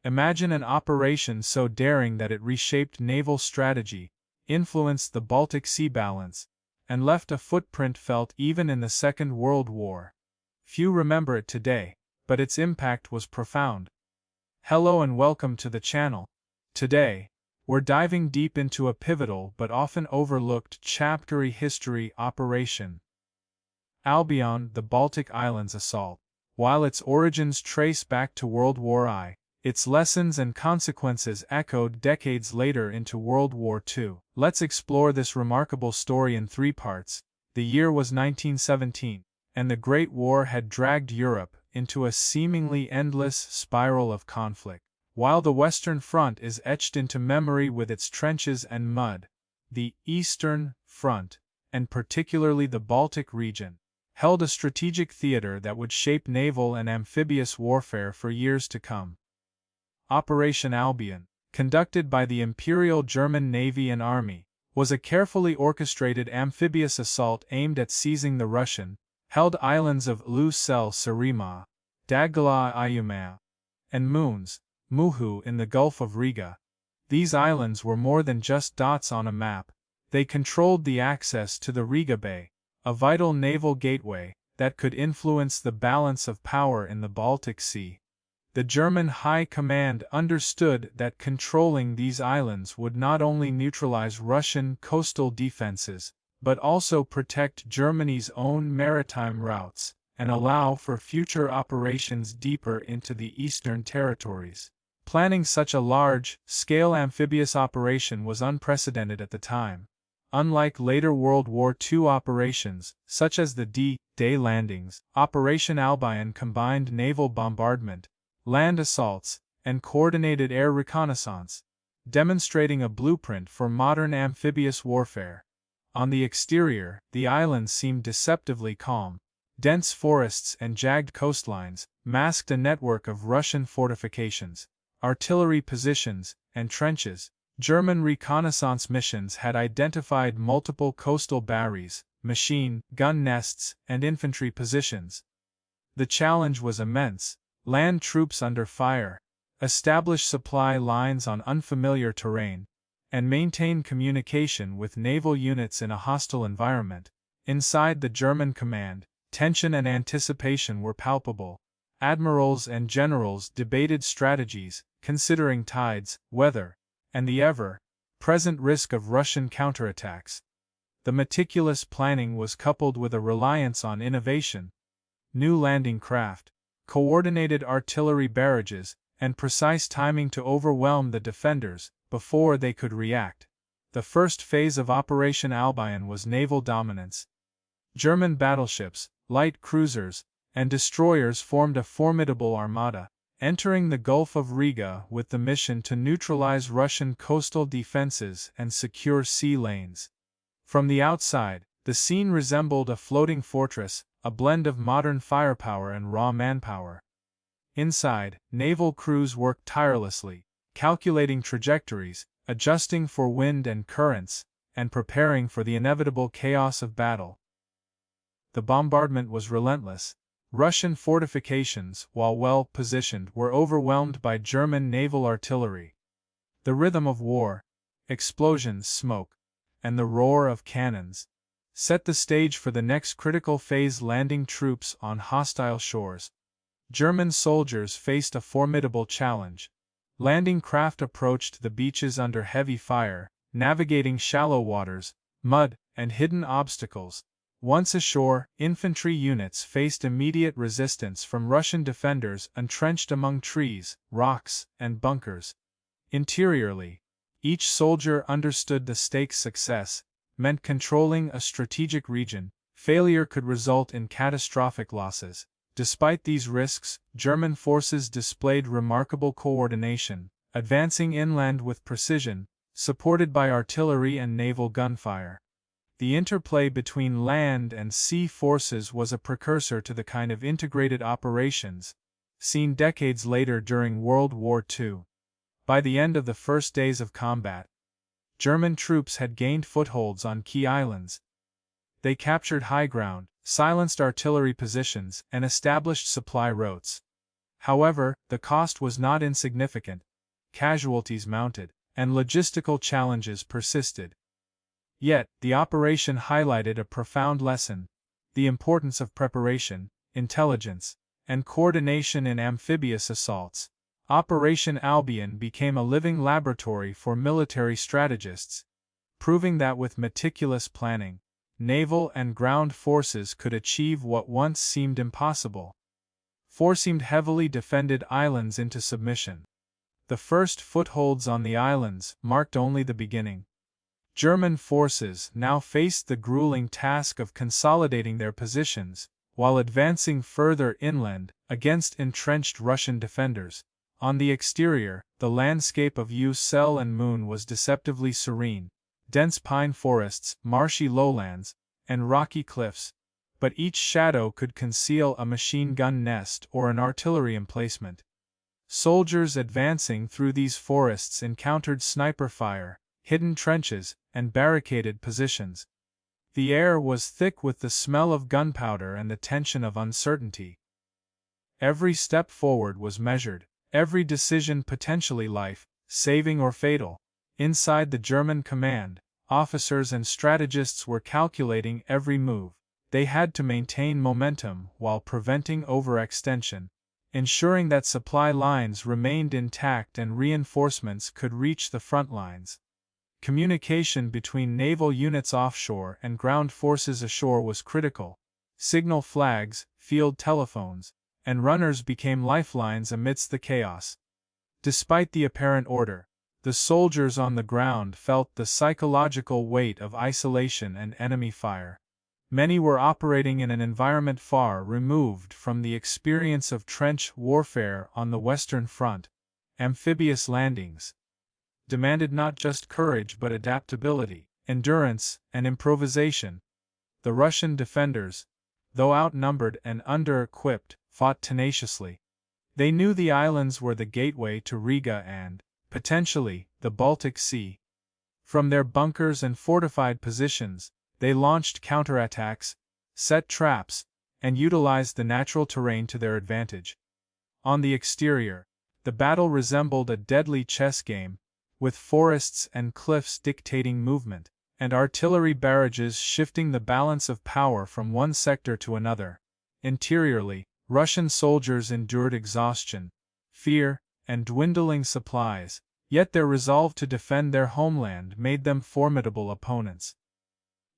Imagine an operation so daring that it reshaped naval strategy, influenced the Baltic Sea balance, and left a footprint felt even in the Second World War. Few remember it today, but its impact was profound. Hello and welcome to the channel. Today, we're diving deep into a pivotal but often overlooked chapter in history: Operation Albion, the Baltic Islands Assault. While its origins trace back to World War I, its lessons and consequences echoed decades later into World War II. Let's explore this remarkable story in three parts. The year was 1917, and the Great War had dragged Europe into a seemingly endless spiral of conflict. While the Western Front is etched into memory with its trenches and mud, the Eastern Front, and particularly the Baltic region, held a strategic theater that would shape naval and amphibious warfare for years to come. Operation Albion, conducted by the Imperial German Navy and Army, was a carefully orchestrated amphibious assault aimed at seizing the Russian-held islands of Ösel, Saaremaa, WWI, and Muhu in the Gulf of Riga. These islands were more than just dots on a map. They controlled the access to the Riga Bay, a vital naval gateway that could influence the balance of power in the Baltic Sea. The German High Command understood that controlling these islands would not only neutralize Russian coastal defenses, but also protect Germany's own maritime routes and allow for future operations deeper into the eastern territories. Planning such a large-scale amphibious operation was unprecedented at the time. Unlike later World War II operations, such as the D-Day landings, Operation Albion combined naval bombardment, land assaults, and coordinated air reconnaissance, demonstrating a blueprint for modern amphibious warfare. On the exterior, the islands seemed deceptively calm. Dense forests and jagged coastlines masked a network of Russian fortifications, artillery positions, and trenches. German reconnaissance missions had identified multiple coastal batteries, machine gun nests, and infantry positions. The challenge was immense: land troops under fire, establish supply lines on unfamiliar terrain, and maintain communication with naval units in a hostile environment. Inside the German command, tension and anticipation were palpable. Admirals and generals debated strategies, considering tides, weather, and the ever-present risk of Russian counterattacks. The meticulous planning was coupled with a reliance on innovation: new landing craft, coordinated artillery barrages, and precise timing to overwhelm the defenders before they could react. The first phase of Operation Albion was naval dominance. German battleships, light cruisers, and destroyers formed a formidable armada, entering the Gulf of Riga with the mission to neutralize Russian coastal defenses and secure sea lanes. From the outside, the scene resembled a floating fortress, a blend of modern firepower and raw manpower. Inside, naval crews worked tirelessly, calculating trajectories, adjusting for wind and currents, and preparing for the inevitable chaos of battle. The bombardment was relentless. Russian fortifications, while well positioned, were overwhelmed by German naval artillery. The rhythm of war, explosions, smoke, and the roar of cannons set the stage for the next critical phase: landing troops on hostile shores. German soldiers faced a formidable challenge. Landing craft approached the beaches under heavy fire, navigating shallow waters, mud, and hidden obstacles. Once ashore, infantry units faced immediate resistance from Russian defenders entrenched among trees, rocks, and bunkers. Interiorly, each soldier understood the stakes: success meant controlling a strategic region, failure could result in catastrophic losses. Despite these risks, German forces displayed remarkable coordination, advancing inland with precision, supported by artillery and naval gunfire. The interplay between land and sea forces was a precursor to the kind of integrated operations seen decades later during World War II. By the end of the first days of combat, German troops had gained footholds on key islands. They captured high ground, silenced artillery positions, and established supply routes. However, the cost was not insignificant. Casualties mounted, and logistical challenges persisted. Yet, the operation highlighted a profound lesson: the importance of preparation, intelligence, and coordination in amphibious assaults. Operation Albion became a living laboratory for military strategists, proving that with meticulous planning, naval and ground forces could achieve what once seemed impossible. Forcing heavily defended islands into submission. The first footholds on the islands marked only the beginning. German forces now faced the grueling task of consolidating their positions, while advancing further inland against entrenched Russian defenders. On the exterior, the landscape of Ösel and Moon was deceptively serene: dense pine forests, marshy lowlands, and rocky cliffs, but each shadow could conceal a machine gun nest or an artillery emplacement. Soldiers advancing through these forests encountered sniper fire, hidden trenches, and barricaded positions. The air was thick with the smell of gunpowder and the tension of uncertainty. Every step forward was measured, every decision potentially life-saving or fatal. Inside the German command, officers and strategists were calculating every move. They had to maintain momentum while preventing overextension, ensuring that supply lines remained intact and reinforcements could reach the front lines. Communication between naval units offshore and ground forces ashore was critical. Signal flags, field telephones, and runners became lifelines amidst the chaos. Despite the apparent order, the soldiers on the ground felt the psychological weight of isolation and enemy fire. Many were operating in an environment far removed from the experience of trench warfare on the Western Front. Amphibious landings demanded not just courage but adaptability, endurance, and improvisation. The Russian defenders, though outnumbered and under-equipped, fought tenaciously. They knew the islands were the gateway to Riga and, potentially, the Baltic Sea. From their bunkers and fortified positions, they launched counterattacks, set traps, and utilized the natural terrain to their advantage. On the exterior, the battle resembled a deadly chess game, with forests and cliffs dictating movement, and artillery barrages shifting the balance of power from one sector to another. Interiorly, Russian soldiers endured exhaustion, fear, and dwindling supplies, yet their resolve to defend their homeland made them formidable opponents.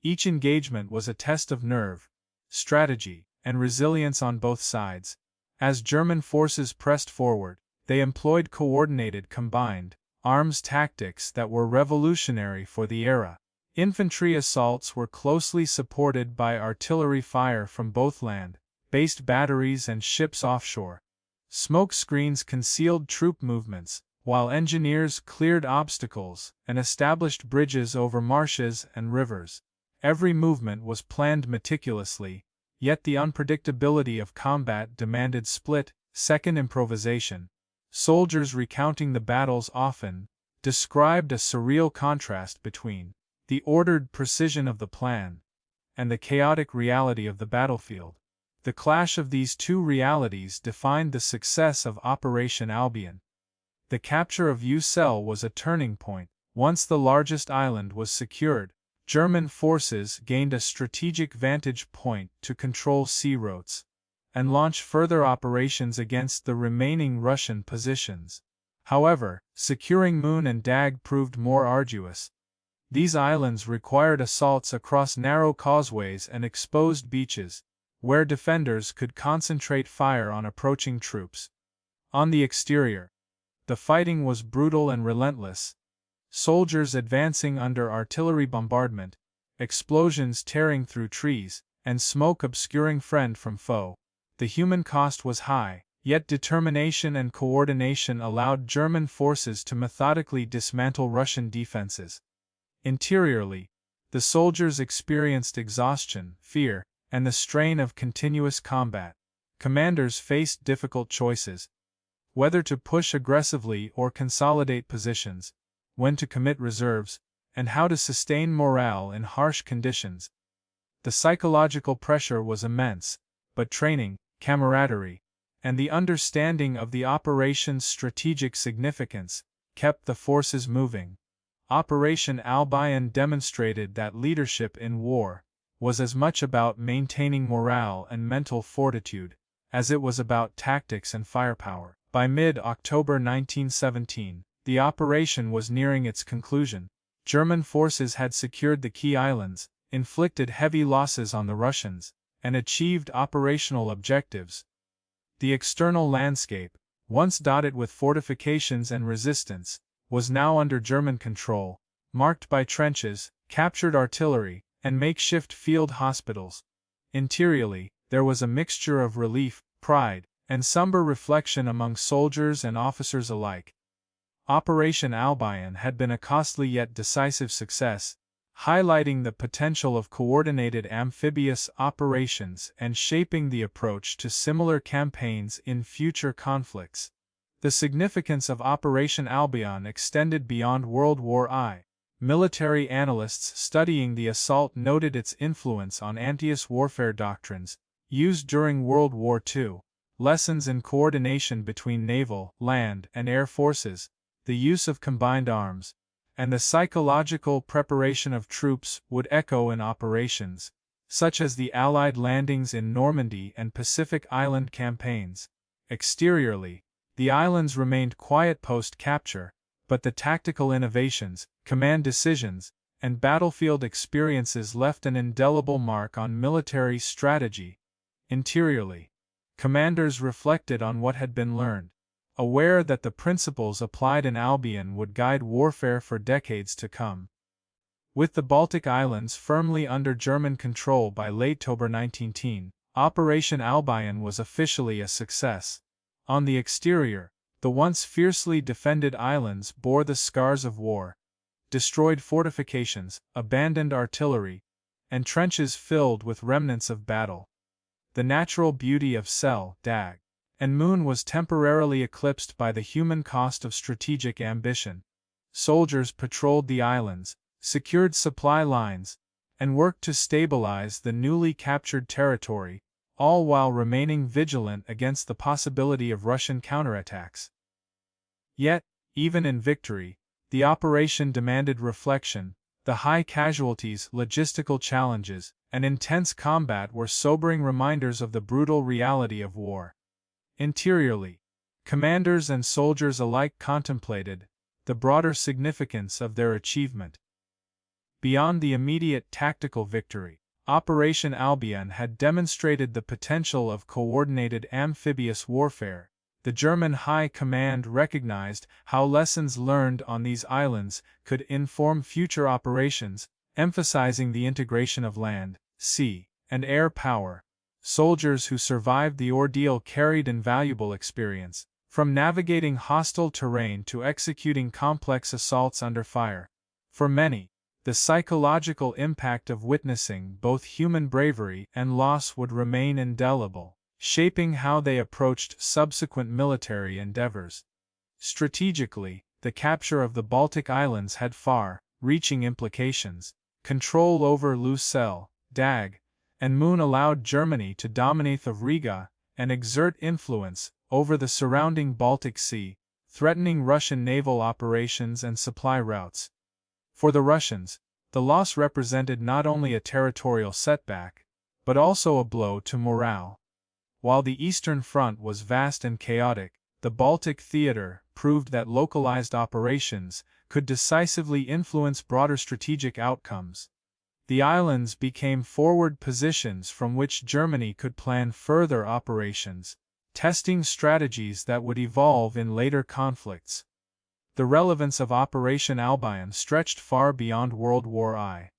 Each engagement was a test of nerve, strategy, and resilience on both sides. As German forces pressed forward, they employed coordinated, combined arms tactics that were revolutionary for the era. Infantry assaults were closely supported by artillery fire from both land-based batteries and ships offshore. Smoke screens concealed troop movements, while engineers cleared obstacles and established bridges over marshes and rivers. Every movement was planned meticulously, yet the unpredictability of combat demanded split-second improvisation. Soldiers recounting the battles often described a surreal contrast between the ordered precision of the plan and the chaotic reality of the battlefield. The clash of these two realities defined the success of Operation Albion. The capture of Ösel was a turning point. Once the largest island was secured, German forces gained a strategic vantage point to control sea routes and launch further operations against the remaining Russian positions. However, securing Moon and Dag proved more arduous. These islands required assaults across narrow causeways and exposed beaches, where defenders could concentrate fire on approaching troops. On the exterior, the fighting was brutal and relentless. Soldiers advancing under artillery bombardment, explosions tearing through trees, and smoke obscuring friend from foe. The human cost was high, yet determination and coordination allowed German forces to methodically dismantle Russian defenses. Interiorly, the soldiers experienced exhaustion, fear, and the strain of continuous combat. Commanders faced difficult choices: whether to push aggressively or consolidate positions, when to commit reserves, and how to sustain morale in harsh conditions. The psychological pressure was immense, but training, camaraderie, and the understanding of the operation's strategic significance kept the forces moving. Operation Albion demonstrated that leadership in war was as much about maintaining morale and mental fortitude as it was about tactics and firepower. By mid-October 1917, the operation was nearing its conclusion. German forces had secured the key islands, inflicted heavy losses on the Russians, and achieved operational objectives. The external landscape, once dotted with fortifications and resistance, was now under German control, marked by trenches, captured artillery, and makeshift field hospitals. Interiorly, there was a mixture of relief, pride, and somber reflection among soldiers and officers alike. Operation Albion had been a costly yet decisive success, highlighting the potential of coordinated amphibious operations and shaping the approach to similar campaigns in future conflicts. The significance of Operation Albion extended beyond World War I. Military analysts studying the assault noted its influence on anti-air warfare doctrines used during World War II, lessons in coordination between naval, land, and air forces, the use of combined arms, and the psychological preparation of troops would echo in operations, such as the Allied landings in Normandy and Pacific Island campaigns. Exteriorly, the islands remained quiet post-capture, but the tactical innovations, command decisions, and battlefield experiences left an indelible mark on military strategy. Interiorly, commanders reflected on what had been learned, aware that the principles applied in Albion would guide warfare for decades to come. With the Baltic Islands firmly under German control by late October 1910, Operation Albion was officially a success. On the exterior, the once fiercely defended islands bore the scars of war: destroyed fortifications, abandoned artillery, and trenches filled with remnants of battle. The natural beauty of Ösel, Dag, and Moon was temporarily eclipsed by the human cost of strategic ambition. Soldiers patrolled the islands, secured supply lines, and worked to stabilize the newly captured territory, all while remaining vigilant against the possibility of Russian counterattacks. Yet, even in victory, the operation demanded reflection. The high casualties, logistical challenges, and intense combat were sobering reminders of the brutal reality of war. Interiorly, commanders and soldiers alike contemplated the broader significance of their achievement. Beyond the immediate tactical victory, Operation Albion had demonstrated the potential of coordinated amphibious warfare. The German High Command recognized how lessons learned on these islands could inform future operations, emphasizing the integration of land, sea, and air power. Soldiers who survived the ordeal carried invaluable experience, from navigating hostile terrain to executing complex assaults under fire. For many, the psychological impact of witnessing both human bravery and loss would remain indelible, shaping how they approached subsequent military endeavors. Strategically, the capture of the Baltic Islands had far-reaching implications. Control over Ösel, Dag, and Moon allowed Germany to dominate the Riga and exert influence over the surrounding Baltic Sea, threatening Russian naval operations and supply routes. For the Russians, the loss represented not only a territorial setback, but also a blow to morale. While the Eastern Front was vast and chaotic, the Baltic theater proved that localized operations could decisively influence broader strategic outcomes. The islands became forward positions from which Germany could plan further operations, testing strategies that would evolve in later conflicts. The relevance of Operation Albion stretched far beyond World War I.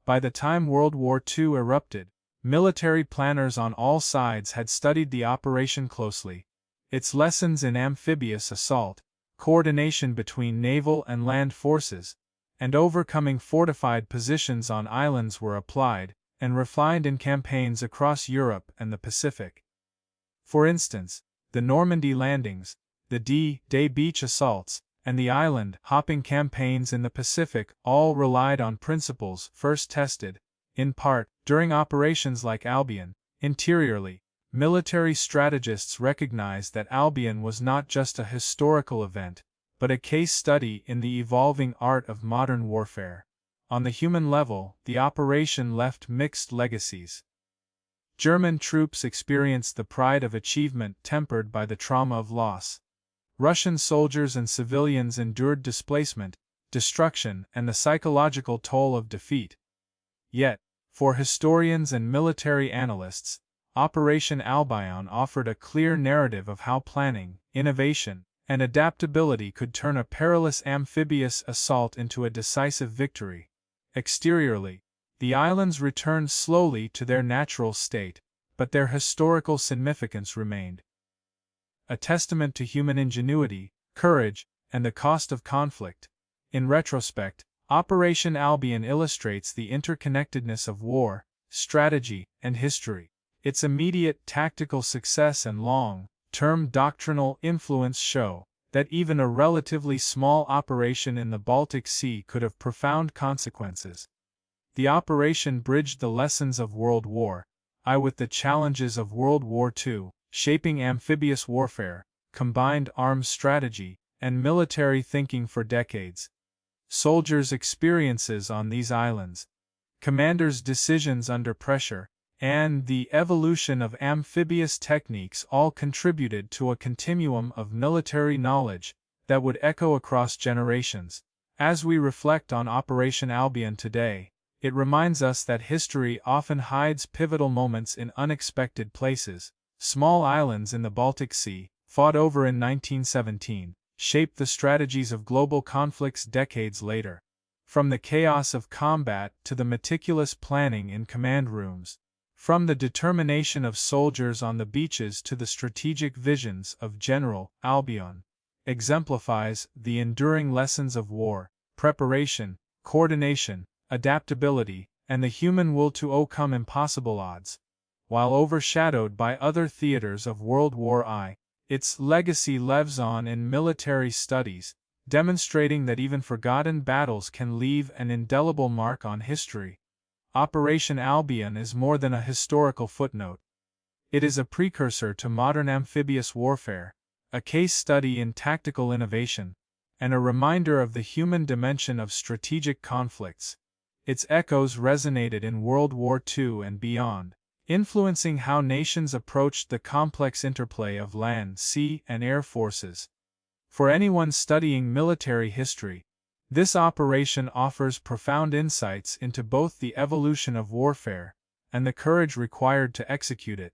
By the time World War II erupted, military planners on all sides had studied the operation closely. Its lessons in amphibious assault, coordination between naval and land forces, and overcoming fortified positions on islands were applied and refined in campaigns across Europe and the Pacific. For instance, the Normandy landings, the D-Day beach assaults, and the island-hopping campaigns in the Pacific all relied on principles first tested, in part, during operations like Albion. Interiorly, military strategists recognized that Albion was not just a historical event, but a case study in the evolving art of modern warfare. On the human level, the operation left mixed legacies. German troops experienced the pride of achievement tempered by the trauma of loss. Russian soldiers and civilians endured displacement, destruction, and the psychological toll of defeat. Yet, for historians and military analysts, Operation Albion offered a clear narrative of how planning, innovation, and adaptability could turn a perilous amphibious assault into a decisive victory. Exteriorly, the islands returned slowly to their natural state, but their historical significance remained. A testament to human ingenuity, courage, and the cost of conflict. In retrospect, Operation Albion illustrates the interconnectedness of war, strategy, and history. Its immediate tactical success and long-term doctrinal influence show that even a relatively small operation in the Baltic Sea could have profound consequences. The operation bridged the lessons of World War I with the challenges of World War II, shaping amphibious warfare, combined arms strategy, and military thinking for decades. Soldiers' experiences on these islands, commanders' decisions under pressure, and the evolution of amphibious techniques all contributed to a continuum of military knowledge that would echo across generations. As we reflect on Operation Albion today, it reminds us that history often hides pivotal moments in unexpected places. Small islands in the Baltic Sea, fought over in 1917, shaped the strategies of global conflicts decades later. From the chaos of combat to the meticulous planning in command rooms, from the determination of soldiers on the beaches to the strategic visions of General Albion, exemplifies the enduring lessons of war, preparation, coordination, adaptability, and the human will to overcome impossible odds. While overshadowed by other theaters of World War I, its legacy lives on in military studies, demonstrating that even forgotten battles can leave an indelible mark on history. Operation Albion is more than a historical footnote. It is a precursor to modern amphibious warfare, a case study in tactical innovation, and a reminder of the human dimension of strategic conflicts. Its echoes resonated in World War II and beyond, influencing how nations approached the complex interplay of land, sea, and air forces. For anyone studying military history, this operation offers profound insights into both the evolution of warfare and the courage required to execute it.